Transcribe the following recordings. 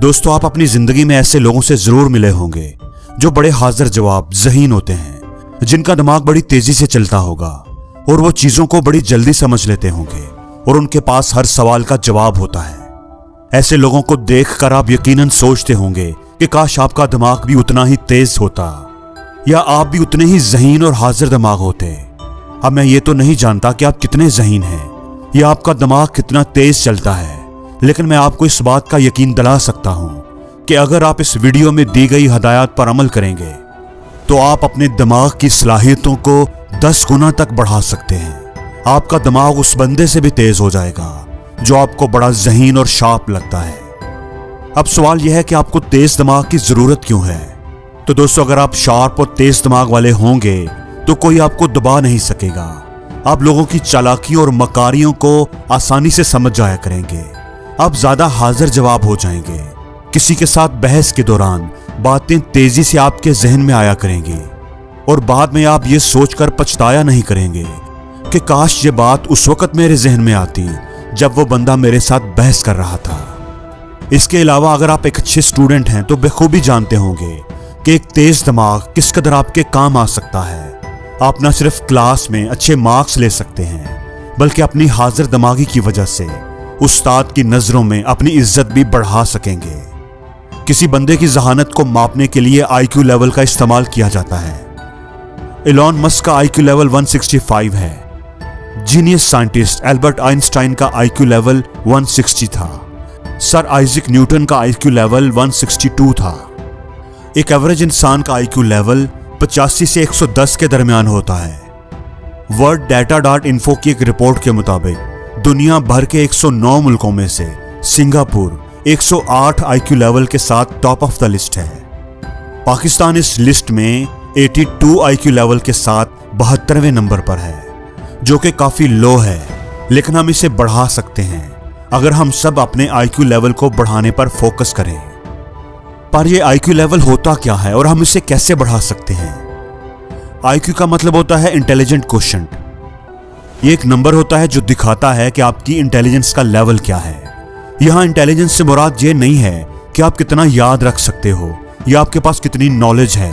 दोस्तों, आप अपनी जिंदगी में ऐसे लोगों से जरूर मिले होंगे जो बड़े हाजिर जवाब ज़हीन होते हैं, जिनका दिमाग बड़ी तेजी से चलता होगा और वो चीजों को बड़ी जल्दी समझ लेते होंगे और उनके पास हर सवाल का जवाब होता है। ऐसे लोगों को देखकर आप यकीनन सोचते होंगे कि काश आपका दिमाग भी उतना ही तेज होता या आप भी उतने ही ज़हीन और हाजिर दिमाग होते। अब मैं ये तो नहीं जानता कि आप कितने ज़हीन हैं या आपका दिमाग कितना तेज चलता है, लेकिन मैं आपको इस बात का यकीन दिला सकता हूं कि अगर आप इस वीडियो में दी गई हदायत पर अमल करेंगे तो आप अपने दिमाग की सलाहियतों को 10 गुना तक बढ़ा सकते हैं। आपका दिमाग उस बंदे से भी तेज हो जाएगा जो आपको बड़ा ज़हीन और शार्प लगता है। अब सवाल यह है कि आपको तेज दिमाग की जरूरत क्यों है? तो दोस्तों, अगर आप शार्प और तेज दिमाग वाले होंगे तो कोई आपको दबा नहीं सकेगा। आप लोगों की चालाकियों और मकारियों को आसानी से समझ जाया करेंगे। आप ज्यादा हाजिर जवाब हो जाएंगे। किसी के साथ बहस के दौरान बातें तेजी से आपके जहन में आया करेंगी और बाद में आप ये सोचकर पछताया नहीं करेंगे कि काश ये बात उस वक्त मेरे जहन में आती जब वो बंदा मेरे साथ बहस कर रहा था। इसके अलावा अगर आप एक अच्छे स्टूडेंट हैं तो बखूबी जानते होंगे कि एक तेज दिमाग किस कदर आपके काम आ सकता है। आप न सिर्फ क्लास में अच्छे मार्क्स ले सकते हैं, बल्कि अपनी हाजिर दिमागी की वजह से उस्ताद की नजरों में अपनी इज्जत भी बढ़ा सकेंगे। किसी बंदे की जहानत को मापने के लिए आईक्यू लेवल का इस्तेमाल किया जाता है। एलॉन मस्क का आईक्यू लेवल 165 है। जीनियस साइंटिस्ट एल्बर्ट आइंस्टाइन का आईक्यू लेवल 160 था। सर आइजैक न्यूटन का आईक्यू लेवल 162 था। एक एवरेज इंसान का आईक्यू लेवल 85 से 110 के दरमियान होता है। वर्ल्ड डाटा डॉट इन्फो की एक रिपोर्ट के मुताबिक दुनिया भर के 109 मुल्कों में से सिंगापुर 108 आईक्यू लेवल के साथ टॉप ऑफ द लिस्ट है। पाकिस्तान इस लिस्ट में 82 आईक्यू लेवल के साथ 72वें नंबर पर है, जो कि काफी लो है, लेकिन हम इसे बढ़ा सकते हैं अगर हम सब अपने आईक्यू लेवल को बढ़ाने पर फोकस करें। पर यह आईक्यू लेवल होता क्या है और हम इसे कैसे बढ़ा सकते हैं? आईक्यू का मतलब होता है इंटेलिजेंट क्वोशिएंट। ये एक नंबर होता है जो दिखाता है कि आपकी इंटेलिजेंस का लेवल क्या है। यहां इंटेलिजेंस से मुराद ये नहीं है कि आप कितना याद रख सकते हो या आपके पास कितनी नॉलेज है,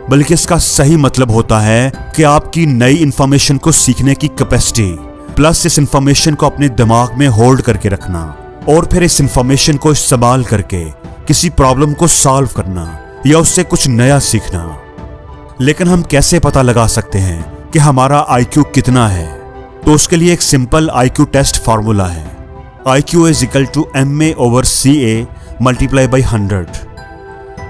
बल्कि इसका सही मतलब होता है कि आपकी नई इंफॉर्मेशन को सीखने की कैपेसिटी प्लस इस इंफॉर्मेशन को अपने दिमाग में होल्ड करके रखना और फिर इस इंफॉर्मेशन को इस्तेमाल करके किसी प्रॉब्लम को सॉल्व करना या उससे कुछ नया सीखना। लेकिन हम कैसे पता लगा सकते हैं कि हमारा आईक्यू कितना है? तो उसके लिए एक सिंपल आईक्यू टेस्ट फार्मूला है। IQ is equal to MA/CA multiply by 100।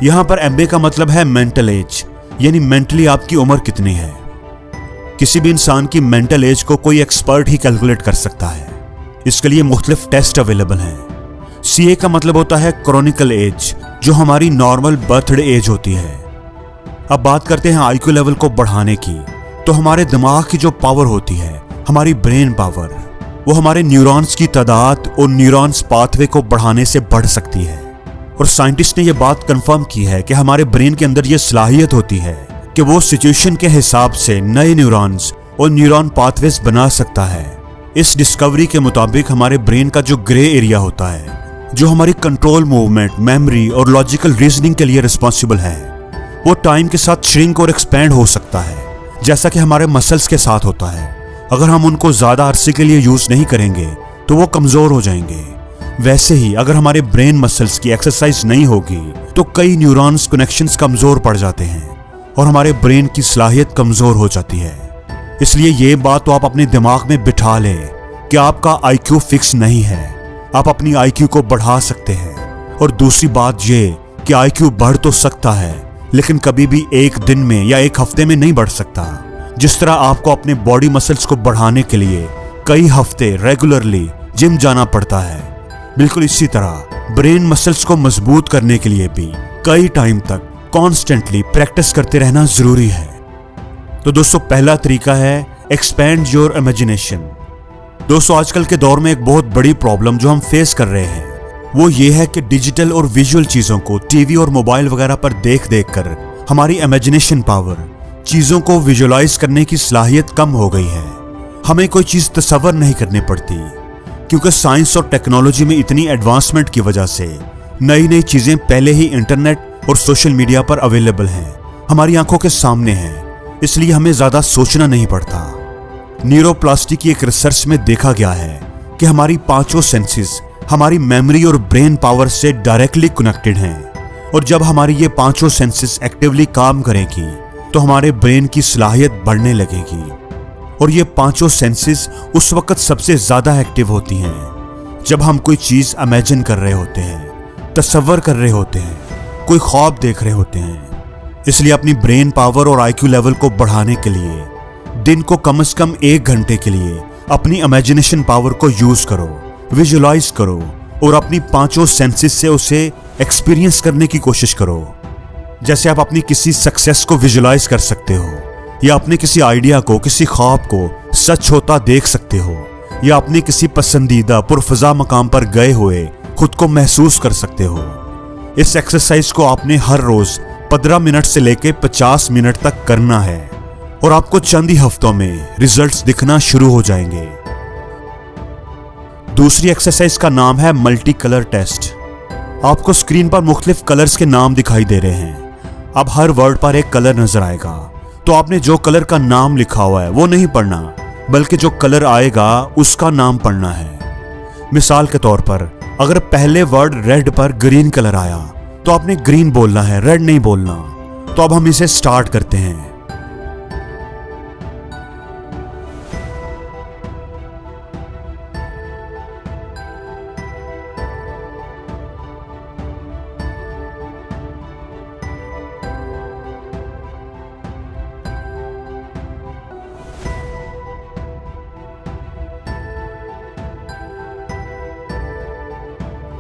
यहां पर MA का मतलब है मेंटल एज, यानी मेंटली आपकी उम्र कितनी है। किसी भी इंसान की मेंटल एज को कोई एक्सपर्ट ही कैलकुलेट कर सकता है। इसके लिए मुख्तलिफ टेस्ट अवेलेबल हैं। CA का मतलब होता है क्रॉनिकल एज, जो हमारी नॉर्मल बर्थडे एज होती है। अब बात करते हैं IQ लेवल को बढ़ाने की, तो हमारे दिमाग की जो पावर होती है, हमारी ब्रेन पावर, वो हमारे न्यूरॉन्स की तादाद और न्यूरॉन्स पाथवे को बढ़ाने से बढ़ सकती है। और साइंटिस्ट ने यह बात कंफर्म की है कि हमारे ब्रेन के अंदर यह सलाहियत होती है कि वो सिचुएशन के हिसाब से नए न्यूरॉन्स और न्यूरॉन पाथवेज बना सकता है। इस डिस्कवरी के मुताबिक हमारे ब्रेन का जो ग्रे एरिया होता है, जो हमारी कंट्रोल मूवमेंट, मेमोरी और लॉजिकल रीजनिंग के लिए रिस्पॉन्सिबल है, वो टाइम के साथ श्रिंक और एक्सपैंड हो सकता है, जैसा कि हमारे मसल्स के साथ होता है। अगर हम उनको ज्यादा अरसे के लिए यूज नहीं करेंगे तो वो कमजोर हो जाएंगे। वैसे ही अगर हमारे ब्रेन मसल्स की एक्सरसाइज नहीं होगी तो कई न्यूरॉन्स कनेक्शंस कमजोर पड़ जाते हैं और हमारे ब्रेन की सलाहियत कमजोर हो जाती है। इसलिए ये बात तो आप अपने दिमाग में बिठा लें कि आपका IQ फिक्स नहीं है। आप अपनी IQ को बढ़ा सकते हैं। और दूसरी बात ये कि IQ बढ़ तो सकता है, लेकिन कभी भी एक दिन में या एक हफ्ते में नहीं बढ़ सकता। जिस तरह आपको अपने बॉडी मसल्स को बढ़ाने के लिए कई हफ्ते रेगुलरली जिम जाना पड़ता है, बिल्कुल इसी तरह ब्रेन मसल्स को मजबूत करने के लिए भी कई टाइम तक कॉन्स्टेंटली प्रैक्टिस करते रहना जरूरी है। तो दोस्तों, पहला तरीका है एक्सपैंड योर इमेजिनेशन। दोस्तों, आजकल के दौर में एक बहुत बड़ी प्रॉब्लम जो हम फेस कर रहे हैं वो ये है कि डिजिटल और विजुअल चीजों को टीवी और मोबाइल वगैरह पर देख देख कर हमारी इमेजिनेशन पावर, चीजों को विजुअलाइज करने की सलाहियत कम हो गई है। हमें कोई चीज तसव्वुर नहीं करनी पड़ती, क्योंकि साइंस और टेक्नोलॉजी में इतनी एडवांसमेंट की वजह से नई नई चीजें पहले ही इंटरनेट और सोशल मीडिया पर अवेलेबल हैं, हमारी आंखों के सामने हैं, इसलिए हमें ज्यादा सोचना नहीं पड़ता। न्यूरोप्लास्टी की एक रिसर्च में देखा गया है कि हमारी पांचों सेंसेस हमारी मेमोरी और ब्रेन पावर से डायरेक्टली कनेक्टेड हैं, और जब हमारी ये पांचों सेंसेस एक्टिवली काम करेंगी तो हमारे ब्रेन की सलाहियत बढ़ने लगेगी। और ये पांचों सेंसेस उस वक्त सबसे ज्यादा एक्टिव होती हैं जब हम कोई चीज इमेजिन कर रहे होते हैं, तसव्वुर कर रहे होते हैं, कोई ख्वाब देख रहे होते हैं। इसलिए अपनी ब्रेन पावर और आईक्यू लेवल को बढ़ाने के लिए दिन को कम से कम 1 घंटे के लिए अपनी इमेजिनेशन पावर को यूज करो, विजुअलाइज करो और अपनी पांचों सेंसेस से उसे एक्सपीरियंस करने की कोशिश करो। जैसे आप अपनी किसी सक्सेस को विजुअलाइज कर सकते हो, या अपने किसी आइडिया को, किसी ख्वाब को सच होता देख सकते हो, या अपने किसी पसंदीदा पुरफजा मकाम पर गए हुए खुद को महसूस कर सकते हो। इस एक्सरसाइज को आपने हर रोज 15 मिनट से लेकर 50 मिनट तक करना है और आपको चंद ही हफ्तों में रिजल्ट्स दिखना शुरू हो जाएंगे। दूसरी एक्सरसाइज का नाम है मल्टी कलर टेस्ट। आपको स्क्रीन पर मुख्तलिफ कलर्स के नाम दिखाई दे रहे हैं। अब हर वर्ड पर एक कलर नजर आएगा, तो आपने जो कलर का नाम लिखा हुआ है वो नहीं पढ़ना, बल्कि जो कलर आएगा उसका नाम पढ़ना है। मिसाल के तौर पर अगर पहले वर्ड रेड पर ग्रीन कलर आया तो आपने ग्रीन बोलना है, रेड नहीं बोलना। तो अब हम इसे स्टार्ट करते हैं।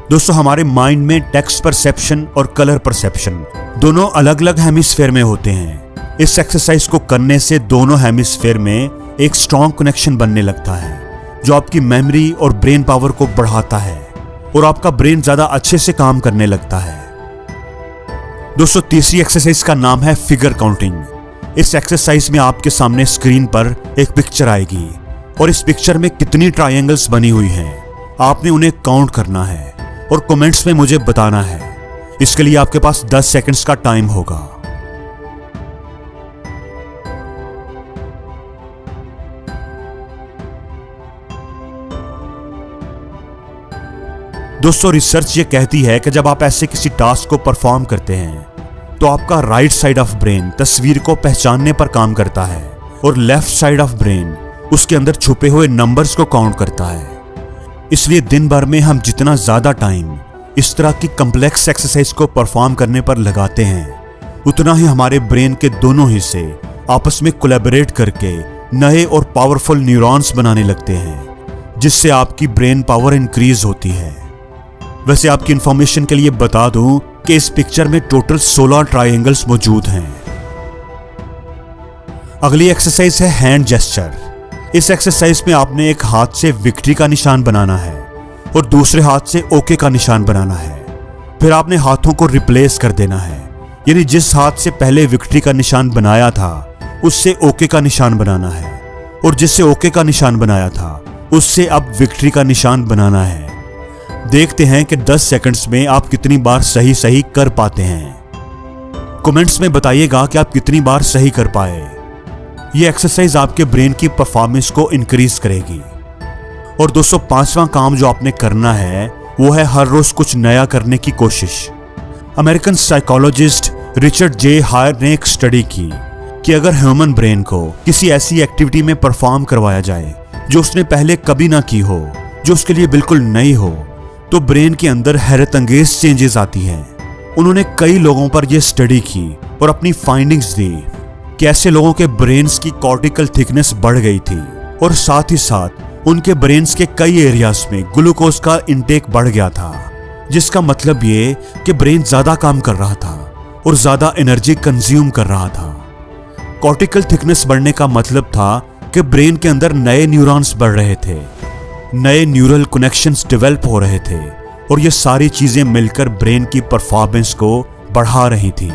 दोस्तों, हमारे माइंड में टेक्स्ट परसेप्शन और कलर परसेप्शन दोनों अलग अलग हेमिस्फेयर में होते हैं। इस एक्सरसाइज को करने से दोनों हेमिस्फेयर में एक स्ट्रॉन्ग कनेक्शन बनने लगता है, जो आपकी मेमोरी और ब्रेन पावर को बढ़ाता है और आपका ब्रेन ज्यादा अच्छे से काम करने लगता है। दोस्तों, तीसरी एक्सरसाइज का नाम है फिगर काउंटिंग। इस एक्सरसाइज में आपके सामने स्क्रीन पर एक पिक्चर आएगी और इस पिक्चर में कितनी ट्रायंगल्स बनी हुई हैं, आपने उन्हें काउंट करना है और कमेंट्स में मुझे बताना है। इसके लिए आपके पास 10 सेकंड्स का टाइम होगा। दोस्तों, रिसर्च ये कहती है कि जब आप ऐसे किसी टास्क को परफॉर्म करते हैं तो आपका राइट साइड ऑफ ब्रेन तस्वीर को पहचानने पर काम करता है और लेफ्ट साइड ऑफ ब्रेन उसके अंदर छुपे हुए नंबर्स को काउंट करता है। इसलिए दिन भर में हम जितना ज्यादा टाइम इस तरह की कॉम्प्लेक्स एक्सरसाइज को परफॉर्म करने पर लगाते हैं, उतना ही हमारे ब्रेन के दोनों हिस्से आपस में कोलैबोरेट करके नए और पावरफुल न्यूरॉन्स बनाने लगते हैं, जिससे आपकी ब्रेन पावर इंक्रीज होती है। वैसे आपकी इंफॉर्मेशन के लिए बता दूं कि इस पिक्चर में टोटल 16 ट्रायंगल्स मौजूद हैं। अगली एक्सरसाइज है हैंड जेस्चर। इस एक्सरसाइज में आपने एक हाथ से विक्ट्री का निशान बनाना है और दूसरे हाथ से ओके का निशान बनाना है। फिर आपने हाथों को रिप्लेस कर देना है, यानी जिस हाथ से पहले विक्ट्री का निशान बनाया था उससे ओके का निशान बनाना है, और जिससे ओके का निशान बनाया था उससे अब विक्ट्री का निशान बनाना है। देखते हैं कि 10 सेकंड्स में आप कितनी बार सही सही कर पाते हैं। कमेंट्स में बताइएगा कि आप कितनी बार सही कर पाए। ये एक्सरसाइज आपके ब्रेन की परफॉर्मेंस को इंक्रीज करेगी। और दोस्तों, 5वां काम जो आपने करना है वो है हर रोज कुछ नया करने की कोशिश। American psychologist Richard J higher ने एक स्टडी की कि अगर ह्यूमन ब्रेन को किसी ऐसी एक्टिविटी में परफॉर्म करवाया जाए जो उसने पहले कभी ना की हो, जो उसके लिए बिल्कुल नई हो, तो ब्रेन के अंदर हैरत अंगेज चेंजेस आती हैं। उन्होंने कई लोगों पर यह स्टडी की और अपनी फाइंडिंग्स दी कि ऐसे लोगों के ब्रेन्स की कॉर्टिकल थिकनेस बढ़ गई थी और साथ ही साथ उनके ब्रेन्स के कई एरियाज में ग्लूकोज का इंटेक बढ़ गया था, जिसका मतलब ये कि ब्रेन ज्यादा काम कर रहा था और ज्यादा एनर्जी कंज्यूम कर रहा था। कॉर्टिकल थिकनेस बढ़ने का मतलब था कि ब्रेन के अंदर नए न्यूरॉन्स बढ़ रहे थे, नए न्यूरल कनेक्शंस डेवलप हो रहे थे और ये सारी चीजें मिलकर ब्रेन की परफॉर्मेंस को बढ़ा रही थी।